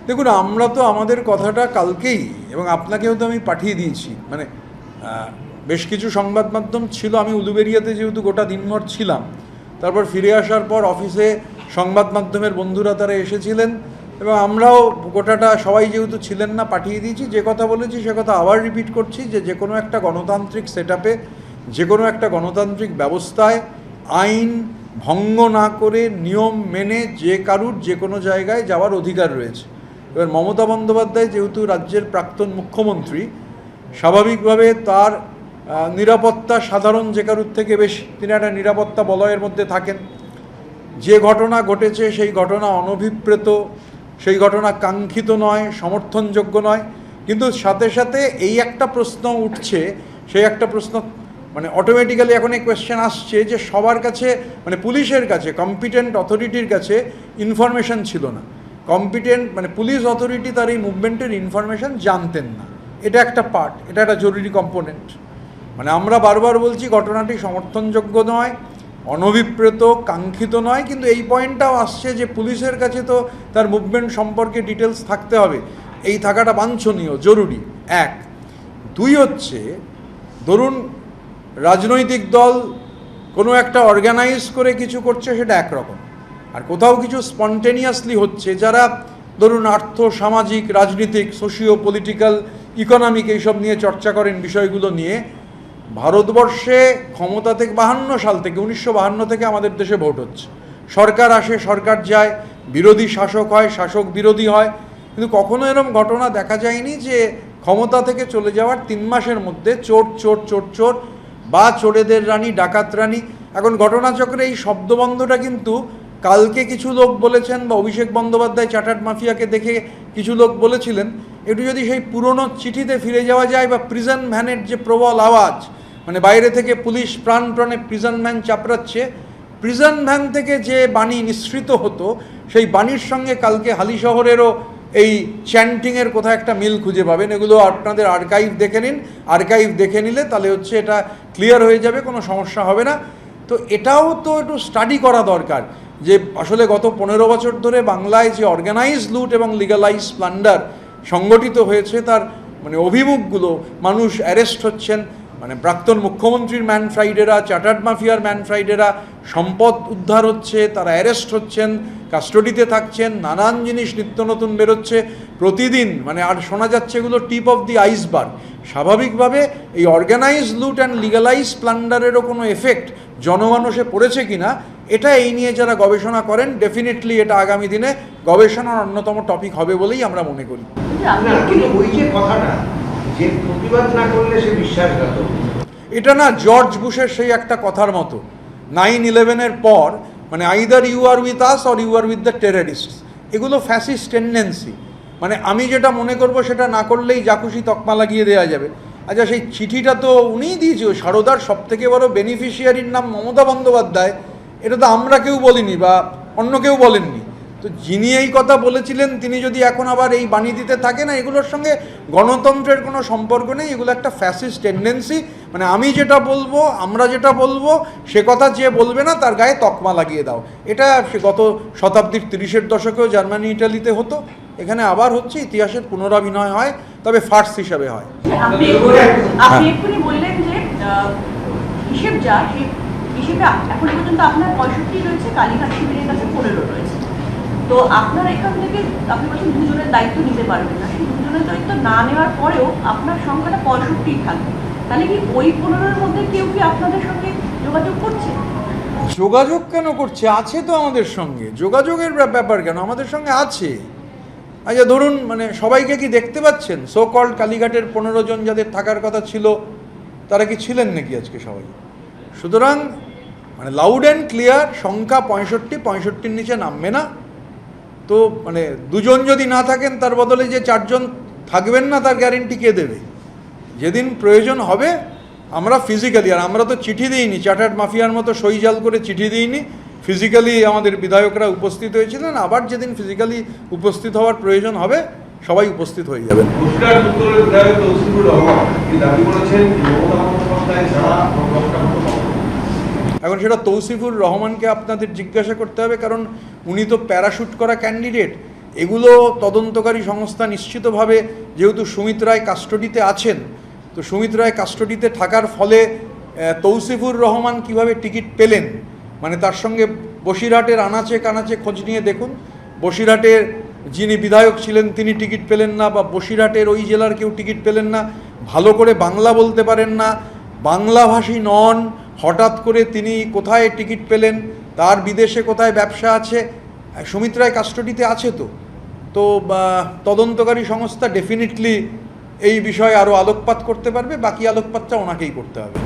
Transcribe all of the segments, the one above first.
দেখুন, আমরা তো আমাদের কথাটা কালকেই, এবং আপনাকেও তো আমি পাঠিয়ে দিয়েছি, মানে বেশ কিছু সংবাদ মাধ্যম ছিল, আমি উলুবেড়িয়াতে যেহেতু গোটা দিনভর ছিলাম, তারপর ফিরে আসার পর অফিসে সংবাদ মাধ্যমের বন্ধুরা তারা এসেছিলেন, এবং আমরাও গোটাটা সবাই যেহেতু ছিলেন না পাঠিয়ে দিয়েছি। যে কথা বলেছি সে কথা আবার রিপিট করছি, যে কোনো একটা গণতান্ত্রিক সেটআপে, যে কোনো একটা গণতান্ত্রিক ব্যবস্থায় আইন ভঙ্গ না করে নিয়ম মেনে যে কারুর যে কোনো জায়গায় যাওয়ার অধিকার রয়েছে। এবার মমতা বন্দ্যোপাধ্যায় যেহেতু রাজ্যের প্রাক্তন মুখ্যমন্ত্রী, স্বাভাবিকভাবে তার নিরাপত্তা সাধারণ যে কারুর থেকে বেশি, তিনি একটা নিরাপত্তা বলয়ের মধ্যে থাকেন। যে ঘটনা ঘটেছে সেই ঘটনা অনভিপ্রেত, সেই ঘটনা কাঙ্ক্ষিত নয়, সমর্থনযোগ্য নয়। কিন্তু সাথে সাথে এই একটা প্রশ্ন উঠছে, সেই একটা প্রশ্ন মানে অটোমেটিক্যালি এখন এই কোয়েশ্চেন আসছে যে সবার কাছে, মানে পুলিশের কাছে, কম্পিটেন্ট অথরিটির কাছে ইনফরমেশন ছিল না। কম্পিটেন্ট মানে পুলিশ অথরিটি তার এই মুভমেন্টের ইনফরমেশন জানতেন না। এটা একটা পার্ট, এটা একটা জরুরি কম্পোনেন্ট। মানে আমরা বারবার বলছি ঘটনাটি সমর্থনযোগ্য নয়, অনভিপ্রেত, কাঙ্ক্ষিত নয়, কিন্তু এই পয়েন্টটাও আসছে যে পুলিশের কাছে তো তার মুভমেন্ট সম্পর্কে ডিটেলস থাকতে হবে। এই থাকাটা বাঞ্ছনীয়, জরুরি, এক। দুই হচ্ছে, ধরুন রাজনৈতিক দল কোনো একটা অর্গানাইজ করে কিছু করছে, সেটা একরকম, আর কোথাও কিছু স্পন্টেনিয়াসলি হচ্ছে, যারা ধরুন আর্থ সামাজিক রাজনীতিক সোশিও পলিটিক্যাল ইকোনমিক এইসব নিয়ে চর্চা করেন, বিষয়গুলো নিয়ে। ভারতবর্ষে ক্ষমতা থেকে 52 সাল থেকে, 1952 থেকে আমাদের দেশে ভোট হচ্ছে, সরকার আসে সরকার যায়, বিরোধী শাসক হয় শাসক বিরোধী হয়, কিন্তু কখনো এরকম ঘটনা দেখা যায়নি যে ক্ষমতা থেকে চলে যাওয়ার 3 মাসের মধ্যে চোর চোর চোর চোর বা চোরেদের রানী ডাকাত রানী। এখন ঘটনাচক্রে এই শব্দবন্ধটা কিন্তু কালকে কিছু লোক বলেছেন, বা অভিষেক বন্দ্যোপাধ্যায় চার্টার্ড মাফিয়াকে দেখে কিছু লোক বলেছিলেন। একটু যদি সেই পুরনো চিঠিতে ফিরে যাওয়া যায়, বা প্রিজন ভ্যানের যে প্রবল আওয়াজ, মানে বাইরে থেকে পুলিশ প্রাণপণে প্রিজন ভ্যান চাপড়াচ্ছে, প্রিজন ভ্যান থেকে যে বাণী নিঃসৃত হতো, সেই বাণীর সঙ্গে কালকে হালিশহরেরও এই চ্যান্টিংয়ের কোথাও একটা মিল খুঁজে পাবেন। এগুলো আপনাদের আর্কাইভ দেখে নিন, আর্কাইভ দেখে নিলে তাহলে হচ্ছে এটা ক্লিয়ার হয়ে যাবে, কোনো সমস্যা হবে না। তো এটাও তো একটু স্টাডি করা দরকার, যে আসলে গত 15 বছর ধরে বাংলায় যে অর্গানাইজ লুট এবং লিগালাইজ প্লান্ডার সংগঠিত হয়েছে, তার মানে অভিমুখগুলো, মানুষ অ্যারেস্ট হচ্ছেন, মানে প্রাক্তন মুখ্যমন্ত্রীর ম্যান ফ্রাইডেরা, চার্টার্ড মাফিয়ার ম্যান ফ্রাইডেরা, সম্পদ উদ্ধার হচ্ছে, তারা অ্যারেস্ট হচ্ছেন, কাস্টডিতে থাকছেন, নানান জিনিস নিত্য নতুন বেরোচ্ছে প্রতিদিন, মানে আর শোনা যাচ্ছে এগুলো টিপ অফ দি আইসবার্গ। স্বাভাবিকভাবে এই অর্গানাইজ লুট অ্যান্ড লিগালাইজ প্লান্ডারেরও কোনো এফেক্ট জনমানসে পড়েছে কিনা, এটা এই নিয়ে যারা গবেষণা করেন, ডেফিনেটলি এটা আগামী দিনে গবেষণার অন্যতম টপিক হবে বলেই আমরা মনে করি। ওই যে কথাটা, যে প্রতিবাদ না করলে সে বিশ্বাসঘাতক, এটা না জর্জ বুশের সেই একটা কথার মতো, 9/11-এর পর, মানে either you are with us or you are with the terrorist. এগুলো ফ্যাসিস্ট টেন্ডেন্সি, মানে আমি যেটা মনে করব সেটা না করলেই যা খুশি তকমা লাগিয়ে দেওয়া যাবে। আচ্ছা, সেই চিঠিটা তো উনিই দিয়েছে, সারদার সব থেকে বড় বেনিফিশিয়ারির নাম মমতা বন্দ্যোপাধ্যায়, এটা তো আমরা কেউ বলিনি বা অন্য কেউ বলেননি। তো যিনি এই কথা বলেছিলেন তিনি যদি এখন আবার এই বাণী দিতে থাকে, না, এগুলোর সঙ্গে গণতন্ত্রের কোনো সম্পর্ক নেই, এগুলো একটা ফ্যাসিস্ট টেন্ডেন্সি। মানে আমি যেটা বলবো, আমরা যেটা বলবো, সে কথা যে বলবে না তার গায়ে তকমা লাগিয়ে দাও। এটা সে গত শতাব্দীর 30-এর দশকেও জার্মানি ইটালিতে হতো, এখানে আবার হচ্ছে, ইতিহাসের পুনরাভিনয় হয়, তবে ফার্স হিসাবে হয়। আপনি এক্ষুনি বললেন যে হিসেব যা, সেই হিসেবে এখন পর্যন্ত আপনার 65 রয়েছে, কালীঘাট শিবিরের কাছে 15 রয়েছে। তো আপনার এখান থেকে আপনি বলছেন দুজনের দায়িত্ব নিতে পারবেন না, সেই দুজনের দায়িত্ব না নেওয়ার পরেও আপনার সংখ্যাটা 65 থাকবে, তাহলে কি ওই 15-এর মধ্যে কেউ কি আপনাদের সঙ্গে যোগাযোগ করছে? যোগাযোগ কেন করছে? আছে তো আমাদের সঙ্গে, যোগাযোগের ব্যাপার কেন, আমাদের সঙ্গে আছে। আচ্ছা ধরুন, মানে সবাইকে কি দেখতে পাচ্ছেন? সো কল্ড কালীঘাটের 15 জন যাদের থাকার কথা ছিল, তারা কি ছিলেন নাকি আজকে সবাই? সুতরাং মানে লাউড অ্যান্ড ক্লিয়ার সংখ্যা 65-65-র নিচে নামবে না। তো মানে দুজন যদি না থাকেন, তার বদলে যে 4 জন থাকবেন না, তার গ্যারেন্টি কে দেবে? যেদিন প্রয়োজন হবে আমরা ফিজিক্যালি, আর আমরা তো চিঠি দিইনি, চার্টার্ড মাফিয়ার মতো সই জাল করে চিঠি দিইনি, ফিজিক্যালি আমাদের বিধায়করা উপস্থিত হয়েছিলেন। আবার যেদিন ফিজিক্যালি উপস্থিত হওয়ার প্রয়োজন হবে, সবাই উপস্থিত হয়ে যাবেন। এখন সেটা তৌসিফুর রহমানকে আপনাদের জিজ্ঞাসা করতে হবে, কারণ উনি তো প্যারাশুট করা ক্যান্ডিডেট। এগুলো তদন্তকারী সংস্থা নিশ্চিতভাবে, যেহেতু সুমিত রায় কাস্টডিতে আছেন, তো সুমিত রায় কাস্টডিতে থাকার ফলে তৌসিফুর রহমান কিভাবে টিকিট পেলেন, মানে তার সঙ্গে বসিরহাটের আনাচে কানাচে খোঁজ নিয়ে দেখুন, বসিরহাটের যিনি বিধায়ক ছিলেন তিনি টিকিট পেলেন না, বা বসিরহাটের ওই জেলার কেউ টিকিট পেলেন না, ভালো করে বাংলা বলতে পারেন না, বাংলাভাষী নন, হঠাৎ করে তিনি কোথায় টিকিট পেলেন, তার বিদেশে কোথায় ব্যবসা আছে, সুমিত রায় কাস্টডিতে আছে। তো তদন্তকারী সংস্থা ডেফিনেটলি এই বিষয়ে আরও আলোকপাত করতে পারবে, বাকি আলোকপাতটা ওনাকেই করতে হবে।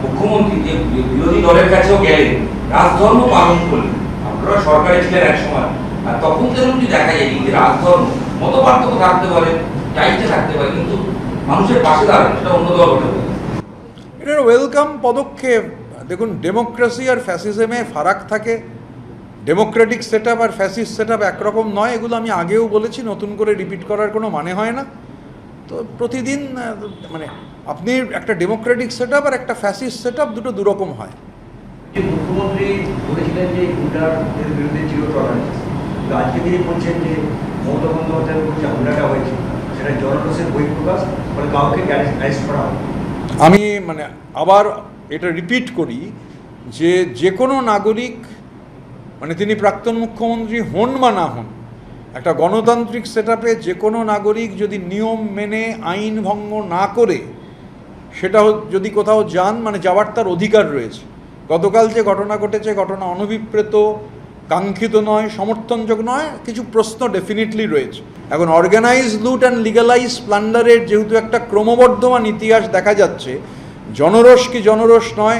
মুখ্যমন্ত্রী যে বিরোধী দলের কাছেও গেলেন, রাজধর্ম পালন করলেন, আপনারা সরকারে ছিলেন এক সময়, আর তখন যেমনটি দেখা যায় যে রাজধর্ম, মত পার্থক্য থাকতে পারে, চাইতে থাকতে পারে, কিন্তু মানুষের পাশে দাঁড়ান, সেটা অন্য দল হতে পারে। এটা ওয়েলকাম পদক্ষেপ। দেখুন, ডেমোক্রেসি আর ফ্যাসিজমে ফারাক থাকে। ডেমোক্রেটিক সেট আপ আর ফ্যাসিস্ট সেট আপ একরকম নয়, এগুলো আমি আগেও বলেছি, নতুন করে রিপিট করার কোনো মানে হয় না। তো প্রতিদিন মানে আপনি একটা ডেমোক্রেটিক সেট আপ আর একটা ফ্যাসিস্ট সেট আপ দুটো দুরকম হয়। যে মুখ্যমন্ত্রী বলেছিলেন যে গুন্ডাদের বিরুদ্ধে জিরো টলারেন্স, তো আজকে তিনি বলছেন যে মমতা বন্দ্যোপাধ্যায়ের উপর যে হামলাটা হয়েছে সেটা জনরোষের বহিঃপ্রকাশ, ফলে কাউকে অ্যারেস্ট করা হবে। আমি মানে আবার এটা রিপিট করি যে যে কোনো নাগরিক, মানে তিনি প্রাক্তন মুখ্যমন্ত্রী হন বা না হন, একটা গণতান্ত্রিক সেট আপে যে কোনো নাগরিক যদি নিয়ম মেনে আইন ভঙ্গ না করে সেটা যদি কোথাও যান, মানে যাওয়ার তার অধিকার রয়েছে। গতকাল যে ঘটনা ঘটেছে, ঘটনা অনভিপ্রেত, কাঙ্ক্ষিত নয়, সমর্থনযোগ্য নয়, কিছু প্রশ্ন ডেফিনেটলি রয়েছে। এখন অর্গানাইজ লুট অ্যান্ড লিগালাইজ প্লান্ডারের যেহেতু একটা ক্রমবর্ধমান ইতিহাস দেখা যাচ্ছে, জনরোষ কি জনরোষ নয়,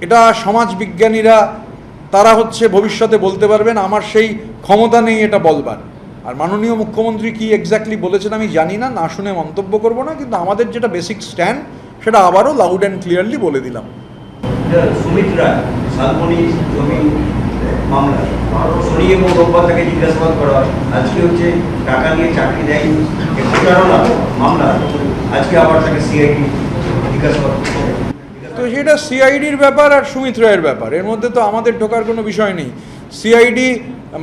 এটা সমাজবিজ্ঞানীরা তারা ভবিষ্যতে বলতে পারবেন, আমার সেই ক্ষমতা নেই এটা বলবার। আর মাননীয় মুখ্যমন্ত্রী কি এক্স্যাক্টলি বলেছেন আমি জানি না, না শুনে মন্তব্য করব না, কিন্তু আমাদের যেটা বেসিক স্ট্যান্ড সেটা আবারও লাউড অ্যান্ড ক্লিয়ারলি বলে দিলাম। সুমিত রায় শালবনী জমি মামলা শনি এবং রোববার তাকে জিজ্ঞাসাবাদ করা হয়। আজকে টাকা নিয়ে চাকরি দেয়নি মামলা, আজকে আবার তাকে সিআইডি জিজ্ঞাসাবাদ করে। তো সেটা সিআইডির ব্যাপার আর সুমিত রায়ের ব্যাপার, এর মধ্যে তো আমাদের ঢোকার কোনো বিষয় নেই। সিআইডি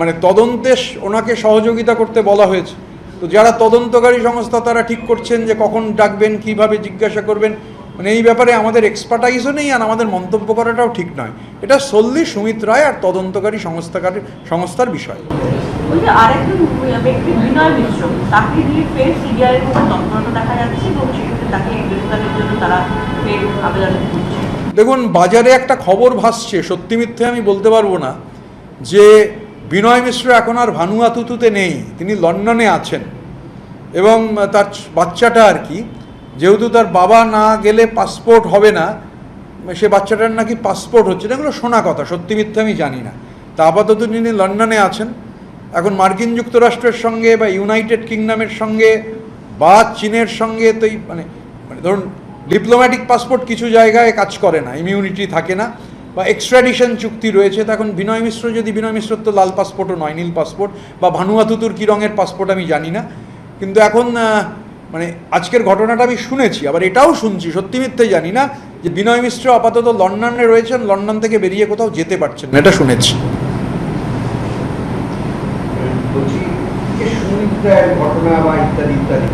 মানে তদন্তে ওনাকে সহযোগিতা করতে বলা হয়েছে, তো যারা তদন্তকারী সংস্থা তারা ঠিক করছেন যে কখন ডাকবেন, কিভাবে জিজ্ঞাসা করবেন, মানে এই ব্যাপারে আমাদের এক্সপার্টাইজও নেই, আর আমাদের মন্তব্য করাটাও ঠিক নয়। এটা solely সুমিত রায় আর তদন্তকারী সংস্থার বিষয়। ওই যে আরেকজন ব্যক্তি বিনয় মিশ্র, তাকে নিয়ে ফের সিবিআই এর মধ্যে তৎপরতা দেখা যাচ্ছে এবং সেক্ষেত্রে তাকে গ্রেফতারের জন্য তারা ফের আবেদন করছে। দেখুন, বাজারে একটা খবর ভাসছে, সত্যি মিথ্যে আমি বলতে পারবো না, যে বিনয় মিশ্র এখন আর ভানুয়াতুতুতে নেই, তিনি লন্ডনে আছেন, এবং তার বাচ্চাটা আর কি, যেহেতু তার বাবা না গেলে পাসপোর্ট হবে না, সে বাচ্চাটার নাকি পাসপোর্ট হচ্ছে না। এগুলো শোনা কথা, সত্যি মিথ্যে আমি জানি না। তা আপাতত তিনি লন্ডনে আছেন। এখন মার্কিন যুক্তরাষ্ট্রের সঙ্গে বা ইউনাইটেড কিংডমের সঙ্গে বা চীনের সঙ্গে তো মানে ধরুন ডিপ্লোম্যাটিক পাসপোর্ট কিছু জায়গায় কাজ করে না, ইমিউনিটি থাকে না, বা এক্সট্রাডিশন চুক্তি রয়েছে। তো এখন বিনয় মিশ্র লাল পাসপোর্টও নয়, নীল পাসপোর্ট, বা ভানুয়াতুতুর কী রঙের পাসপোর্ট আমি জানি না। কিন্তু এখন মানে আজকের ঘটনাটা আমি শুনেছি, আবার এটাও শুনছি, সত্যি মিথ্যে জানি না, যে বিনয় মিশ্র আপাতত লন্ডনে রয়েছেন, লন্ডন থেকে বেরিয়ে কোথাও যেতে পারছেন না, এটা শুনেছি। বলছি যে সুমিত রায়ের ঘটনা বা ইত্যাদি ইত্যাদি,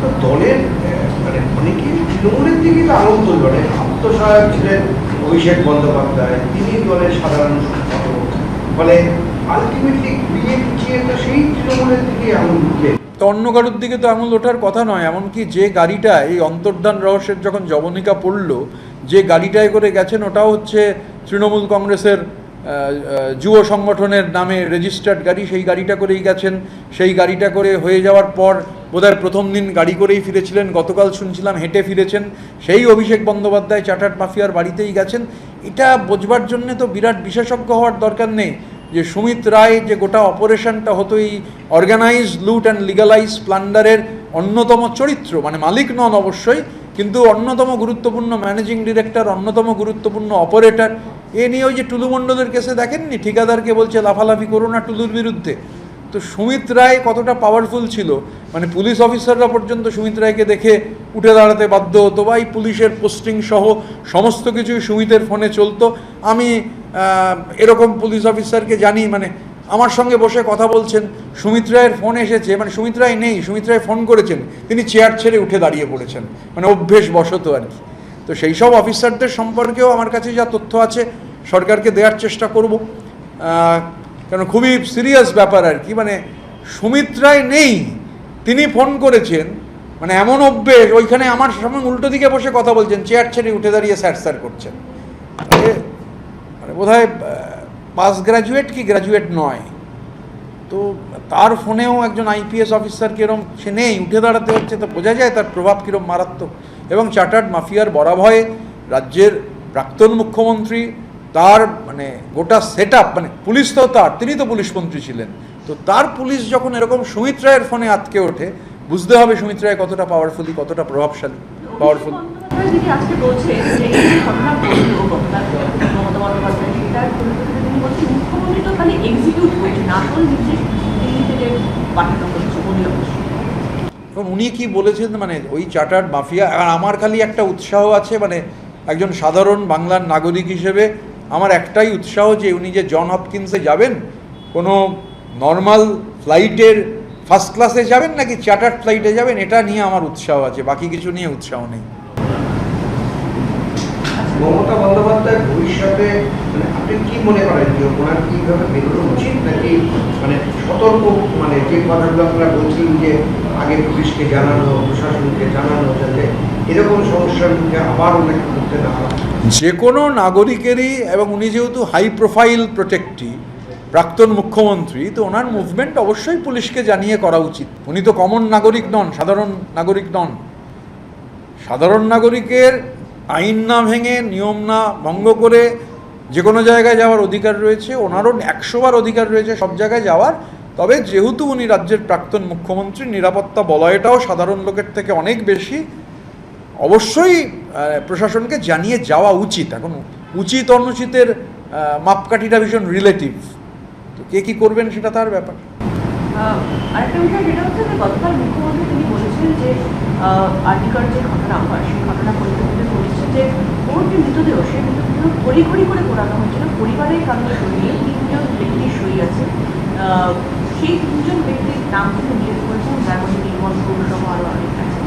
তো দলের মানে অনেকেই তৃণমূলের দিকে তো আনন্দ লড়ে, আত্মসহায়ক ছিলেন অভিষেক বন্দ্যোপাধ্যায়, তিনি দলের সাধারণ সম্পাদক, ফলে আলটিমেটলি ঘুরিয়ে পিছিয়ে তো সেই তৃণমূলের দিকে আঙুল উঠে। তো অন্য কারোর দিকে তো আঙুল ওঠার কথা নয়। এমনকি যে গাড়িটা এই অন্তর্ধান রহস্যের যখন জবনিকা পড়ল, যে গাড়িটায় করে গেছেন ওটাও তৃণমূল কংগ্রেসের যুব সংগঠনের নামে রেজিস্টার্ড গাড়ি, সেই গাড়িটা করেই গেছেন। সেই গাড়িটা করে হয়ে যাওয়ার পর বোধহয় প্রথম দিন গাড়ি করেই ফিরেছিলেন, গতকাল শুনছিলাম হেঁটে ফিরেছেন। সেই অভিষেক বন্দ্যোপাধ্যায় চার্টার্ড মাফিয়ার বাড়িতেই গেছেন। এটা বোঝবার জন্যে তো বিরাট বিশেষজ্ঞ হওয়ার দরকার নেই যে সুমিত রায় যে গোটা অপারেশনটা হতো এই অর্গানাইজ লুট অ্যান্ড লিগালাইজ প্লান্ডারের অন্যতম চরিত্র, মানে মালিক নন অবশ্যই, কিন্তু অন্যতম গুরুত্বপূর্ণ ম্যানেজিং ডিরেক্টর, অন্যতম গুরুত্বপূর্ণ অপারেটর। এ নিয়ে ওই যে টুলু মণ্ডলের কেসে দেখেননি, ঠিকাদারকে বলছে লাফালাফি করো না টুলুর বিরুদ্ধে। তো সুমিত রায় কতটা পাওয়ারফুল ছিল, মানে পুলিশ অফিসাররা পর্যন্ত সুমিত রায়কে দেখে উঠে দাঁড়াতে বাধ্য হতো, বা এই পুলিশের পোস্টিং সহ সমস্ত কিছুই সুমিতের ফোনে চলতো। আমি এরকম পুলিশ অফিসারকে জানি, মানে আমার সঙ্গে বসে কথা বলছেন, সুমিত রায়ের ফোন এসেছে, মানে সুমিত রায় নেই, সুমিত রায় ফোন করেছেন, তিনি চেয়ার ছেড়ে উঠে দাঁড়িয়ে পড়েছেন, মানে অভ্যেসবশত আর কি। তো সেই সব অফিসারদের সম্পর্কেও আমার কাছে যা তথ্য আছে সরকারকে দেওয়ার চেষ্টা করব, কারণ খুবই সিরিয়াস ব্যাপার আর কি। মানে সুমিত রায় নেই, তিনি ফোন করেছেন, মানে এমন অভ্যেস, ওইখানে আমার সঙ্গে উল্টো দিকে বসে কথা বলছেন, চেয়ার ছেড়ে উঠে দাঁড়িয়ে স্যার করছেন। মানে বোধহয় পাস গ্র্যাজুয়েট কি গ্র্যাজুয়েট নয়, তো তার ফোনেও একজন আইপিএস অফিসার কীরকম, সে নেই, উঠে দাঁড়াতে হচ্ছে, তো বোঝা যায় তার প্রভাব কীরকম মারাত্মক। এবং চার্টার্ড মাফিয়ার বরাভয়ে রাজ্যের প্রাক্তন মুখ্যমন্ত্রী, তার মানে গোটা সেট আপ, মানে পুলিশ তো তার, তিনি তো পুলিশ মন্ত্রী ছিলেন, তো তার পুলিশ যখন এরকম সুমিত রায়ের ফোনে আটকে ওঠে, বুঝতে হবে সুমিত রায় কতটা পাওয়ারফুলি, কতটা প্রভাবশালী, পাওয়ারফুল। তিনি আজকে বলছেন যে এই ঘটনা ঘটলো গতকাল মমতা বন্দ্যোপাধ্যায়, সেটার পরিপ্রেক্ষিতে তিনি বলছেন মুখ্যমন্ত্রী তো খালি এক্সিকিউট করছেন, আসল নির্দেশ দিল্লি থেকে পাঠানো হচ্ছে বলে অবশ্যই। এখন উনি কি বলেছেন, মানে ওই চার্টার্ড মাফিয়া, আর আমার খালি একটা উৎসাহ আছে, মানে একজন সাধারণ বাংলার নাগরিক হিসেবে আমার একটাই উৎসাহ, যে উনি যে জন হপকিন্সে যাবেন, কোনো নর্মাল ফ্লাইটের ফার্স্ট ক্লাসে যাবেন নাকি চার্টার্ড ফ্লাইটে যাবেন, এটা নিয়ে আমার উৎসাহ আছে, বাকি কিছু নিয়ে উৎসাহ নেই। মমতা বন্দ্যোপাধ্যায় ভবিষ্যতে মানে আপনি কি মনে করেন যে ওনার কিভাবে বেরোনো উচিত, নাকি মানে সতর্ক, মানে যে কথাগুলো আপনারা বলছেন যে আগে পুলিশকে জানানো, প্রশাসনকে জানানো, যাতে এরকম সমস্যার মুখে আবার ওনাকে করতে না হয়? যে কোনো নাগরিকেরই, এবং উনি যেহেতু হাই প্রোফাইল প্রোটেক্টি প্রাক্তন মুখ্যমন্ত্রী, তো ওনার মুভমেন্ট অবশ্যই পুলিশকে জানিয়ে করা উচিত। উনি তো কমন নাগরিক নন, সাধারণ নাগরিক নন। সাধারণ নাগরিকের আইন না ভেঙে, নিয়ম না ভঙ্গ করে যে কোনো জায়গায় যাওয়ার অধিকার রয়েছে, ওনারও 100বার অধিকার রয়েছে সব জায়গায় যাওয়ার। তবে যেহেতু উনি রাজ্যের প্রাক্তন মুখ্যমন্ত্রী, নিরাপত্তা বলয়টাও সাধারণ লোকের থেকে অনেক বেশি, অবশ্যই প্রশাসনকে জানিয়ে যাওয়া উচিত। এখন উচিত অনুচিতের মাপকাঠিটা ভীষণ রিলেটিভ, তো কে কী করবেন সেটা তার ব্যাপার। আরেকটা বিষয় যেটা হচ্ছে যে গতকাল মুখ্যমন্ত্রী তিনি বলেছেন যে আর্টিকার যে ঘটনা হয়, সেই ঘটনা পরিপ্রেক্ষিতে বলেছে যে ওর যে মৃতদেহ, সেই মৃতদেহ তড়িঘড়ি করে পোড়ানো হয়েছিল, পরিবারের কারণে সই নিয়ে 3জন ব্যক্তির সই আছে, সেই 3জন ব্যক্তির নাম তিনি উল্লেখ করেছেন, যার মধ্যে নির্মল সহ আরও অনেক আছে।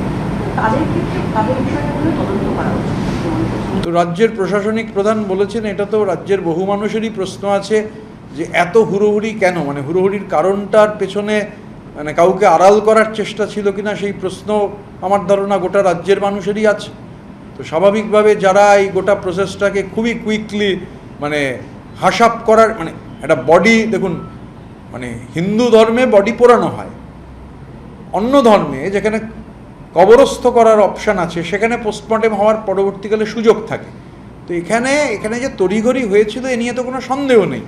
তাদের ক্ষেত্রে তাদের বিষয়গুলো তদন্ত করা উচিত। তো রাজ্যের প্রশাসনিক প্রধান বলেছেন, এটা তো রাজ্যের বহু মানুষেরই প্রশ্ন আছে যে এত হুড়োহুড়ি কেন, মানে হুড়োহুড়ির কারণটার পেছনে মানে কাউকে আড়াল করার চেষ্টা ছিল কিনা, সেই প্রশ্ন আমার ধারণা গোটা রাজ্যের মানুষেরই আছে। তো স্বাভাবিকভাবে যারা এই গোটা প্রসেসটাকে খুবই কুইকলি মানে হাসাপ করার, মানে একটা বডি, দেখুন মানে হিন্দু ধর্মে বডি পোড়ানো হয়, অন্য ধর্মে যেখানে কবরস্থ করার অপশান আছে সেখানে পোস্টমর্টেম হওয়ার পরবর্তীকালে সুযোগ থাকে। তো এখানে যে তড়িঘড়ি হয়েছিল এ নিয়ে তো কোনো সন্দেহ নেই।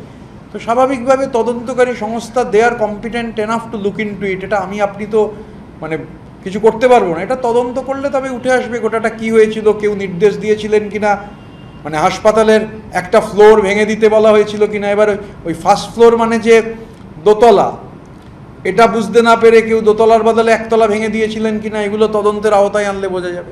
তো স্বাভাবিকভাবে তদন্তকারী সংস্থা they are competent enough to look into it. এটা আমি আপনি তো মানে কিছু করতে পারবো না, এটা তদন্ত করলে তবে উঠে আসবে গোটাটা কী হয়েছিল, কেউ নির্দেশ দিয়েছিলেন কিনা, মানে হাসপাতালের একটা ফ্লোর ভেঙে দিতে বলা হয়েছিল কিনা। এবার ওই ফার্স্ট ফ্লোর মানে যে দোতলা, এটা বুঝতে না পেরে কেউ দোতলার বদলে একতলা ভেঙে দিয়েছিলেন কিনা, এগুলো তদন্তের আওতায় আনলে বোঝা যাবে।